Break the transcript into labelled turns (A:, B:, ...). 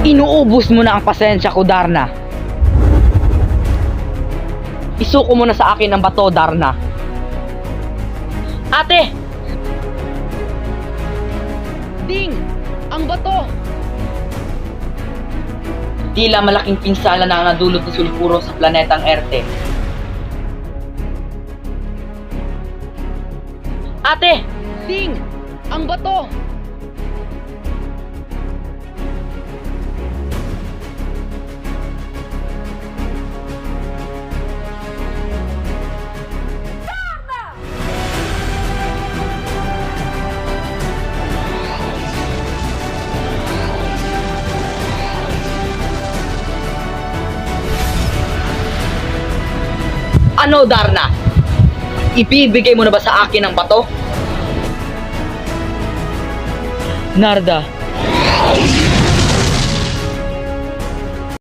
A: Inuubos mo na ang pasensya ko, Darna. Isuko mo na sa akin ang bato, Darna. Ate! Ding! Ang bato! Tila malaking pinsala na ang nadulot ng sulfuro sa planetang Erte. Ate! Ding! Ang bato! Ano, Darna? Ibibigay mo na ba sa akin ang bato? Narda,